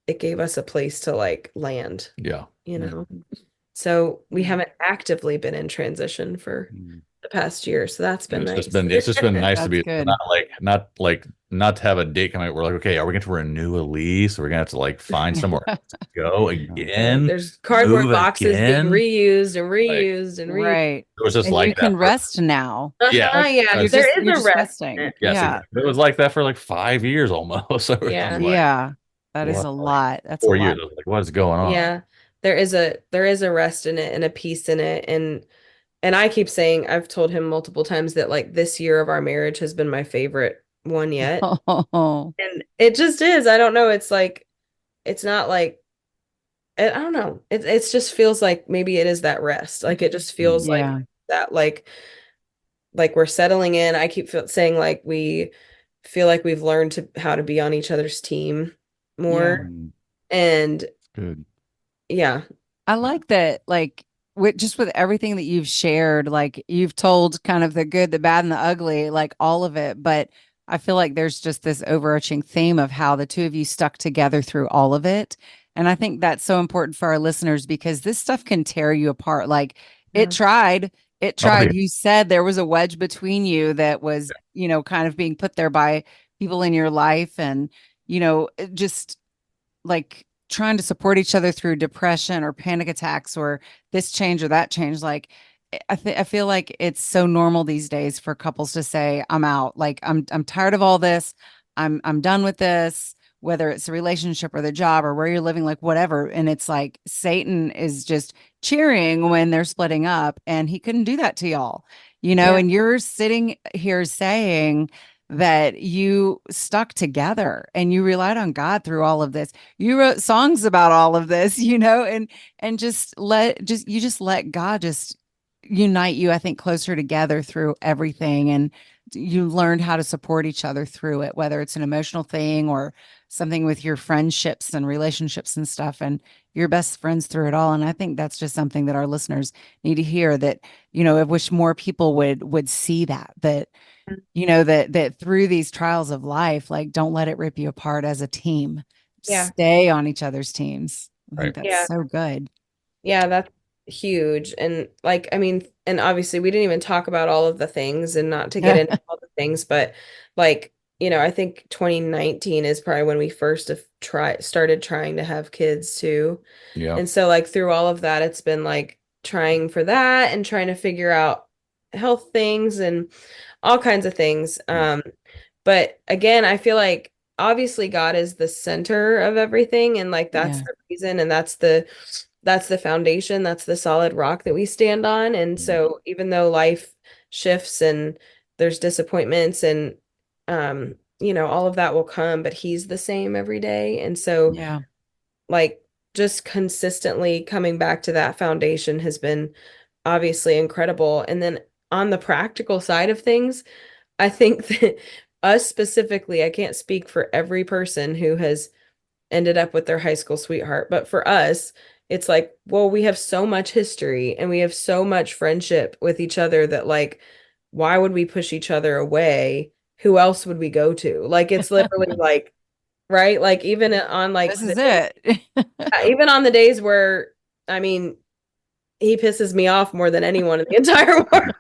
it gave us a place to like land, Yeah. you know. So we Yeah. haven't actively been in transition for Mm. the past year. So that's been nice. It's just been nice to That's be good. not to have a date coming. We're like, okay, are we going to renew a lease? Are we going to have to like find somewhere to go again? There's cardboard Move boxes being again? reused and Like reused and reused. Right. it was just And you like that can rest now. yeah. Like Yeah, you're there just is you're a just rest in resting. it. Yes, Yeah. exactly. It was like that for like 5 years almost. So it was Yeah. just like Yeah. That is what, a like lot. That's a 4 years. lot. I was like, what is going on? Yeah. There is a rest in it and a peace in it. And I keep saying, I've told him multiple times that like this year of our marriage has been my favorite one yet. Oh, And it just is. I don't know. It's like it's not like I don't know. It just feels like maybe it is that rest. Like it just feels like yeah. that like we're settling in. I keep saying like we feel like we've learned how to be on each other's team Yeah. more. Mm. And Good. yeah. I like that, like, with everything that you've shared, like, you've told kind of the good, the bad, and the ugly, like all of it. But I feel like there's just this overarching theme of how the two of you stuck together through all of it. And I think that's so important for our listeners because this stuff can tear you apart. Like, Yeah. it Oh, yeah. tried. You said there was a wedge between you that was, kind of being put there by people in your life. And, just like trying to support each other through depression or panic attacks or this change or that change. Like I feel like it's so normal these days for couples to say, I'm out. Like I'm tired of all this. I'm done with this, whether it's a relationship or the job or where you're living, like whatever. And it's like Satan is just cheering when they're splitting up, and he couldn't do that to y'all, Yeah. and you're sitting here saying that you stuck together and you relied on God through all of this. You wrote songs about all of this, and just let God just unite you, I think, closer together through everything. And you learned how to support each other through it, whether it's an emotional thing or something with your friendships and relationships and stuff. And you're best friends through it all. And I think that's just something that our listeners need to hear, that, I wish more people would see that that through these trials of life, like, don't let it rip you apart as a team. Yeah. Stay on each other's teams. I think Right. that's Yeah. so good. Yeah, that's huge. And like, I mean, and obviously we didn't even talk about all of the things, and not to get into all the things, but like, I think 2019 is probably when we first have started trying to have kids too. Yeah. And so like through all of that, it's been like trying for that and trying to figure out health things and all kinds of things. But again, I feel like obviously God is the center of everything, and like that's Yeah. the reason, and that's the foundation, that's the solid rock that we stand on. And so even though life shifts and there's disappointments and all of that will come, but he's the same every day. And so Yeah. like just consistently coming back to that foundation has been obviously incredible. And then on the practical side of things, I think that us specifically, I can't speak for every person who has ended up with their high school sweetheart, but for us, it's like, well, we have so much history and we have so much friendship with each other that like, why would we push each other away? Who else would we go to? Like, it's literally like, right? Like even on like This is it. even on the days where, I mean, he pisses me off more than anyone in the entire world.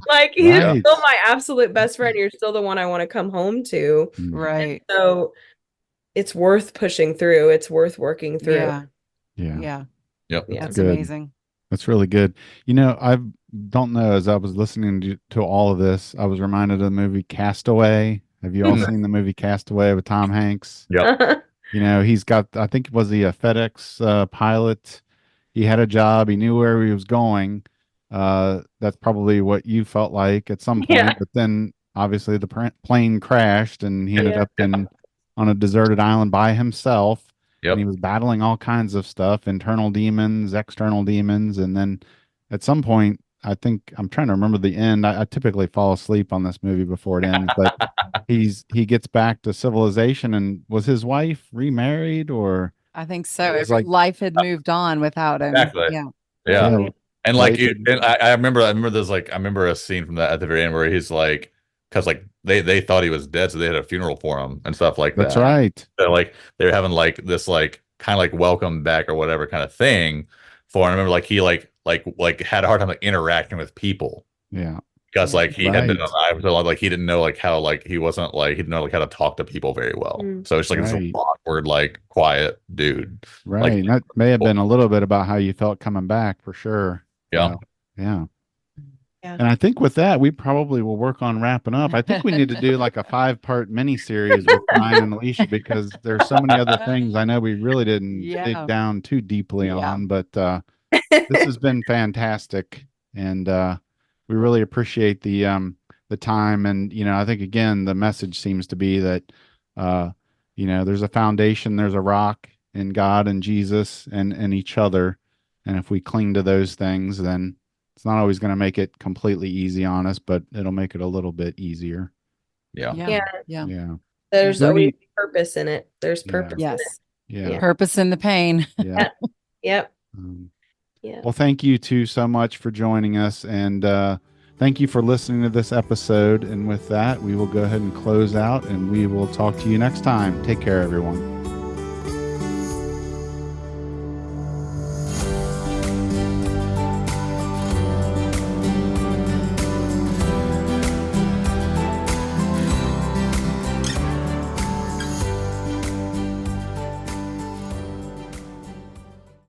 Like he's Right. still my absolute best friend. You're still the one I want to come home to. Right. So it's worth pushing through. It's worth working through. Yeah. Yeah. Yeah. Yep. Yeah. That's Good. amazing. That's really good. I don't know, as I was listening to all of this, I was reminded of the movie Castaway. Have you all seen the movie Castaway with Tom Hanks? Yep. He's got, I think, was he a FedEx pilot? He had a job. He knew where he was going. That's probably what you felt like at some point. Yeah. But then obviously the plane crashed and he ended Yeah. up on a deserted island by himself. Yep. And he was battling all kinds of stuff, internal demons, external demons. And then at some point, I think I'm trying to remember the end. I typically fall asleep on this movie before it ends, but he gets back to civilization. And was his wife remarried, or I think so. it was like, Life had moved on without him. Exactly. Yeah. Yeah. yeah, And like, Life had- I remember there's like, I remember a scene from that at the very end where he's like, because like they thought he was dead, so they had a funeral for him and stuff like that's that. right. So like they were having like this like kind of like welcome back or whatever kind of thing for him. I remember like he like had a hard time like interacting with people Yeah. because like he had been Right. alive so long, like he didn't know like how like he wasn't like he didn't know like how to talk to people very well. So it's like this Right. awkward like quiet dude. Right. And that may have been a little bit about how you felt coming back, for sure. Yeah. Yeah. Yeah. And I think with that, we probably will work on wrapping up. I think we need to do like a 5-part mini series with Bryon and Alisha, because there's so many other things I know we really didn't Yeah. dig down too deeply Yeah. on, but this has been fantastic. And we really appreciate the time. And, I think again, the message seems to be that, there's a foundation, there's a rock in God and Jesus and each other. And if we cling to those things, then it's not always going to make it completely easy on us, but it'll make it a little bit easier. Yeah. Yeah. Yeah. Yeah. Yeah. There's Is there always any- purpose in it. There's Yeah. purpose in Yes. it. Yeah. Yeah. Purpose in the pain. Yeah. Yep. Um, Yeah. Well, thank you two so much for joining us. And thank you for listening to this episode. And with that, we will go ahead and close out, and we will talk to you next time. Take care, everyone.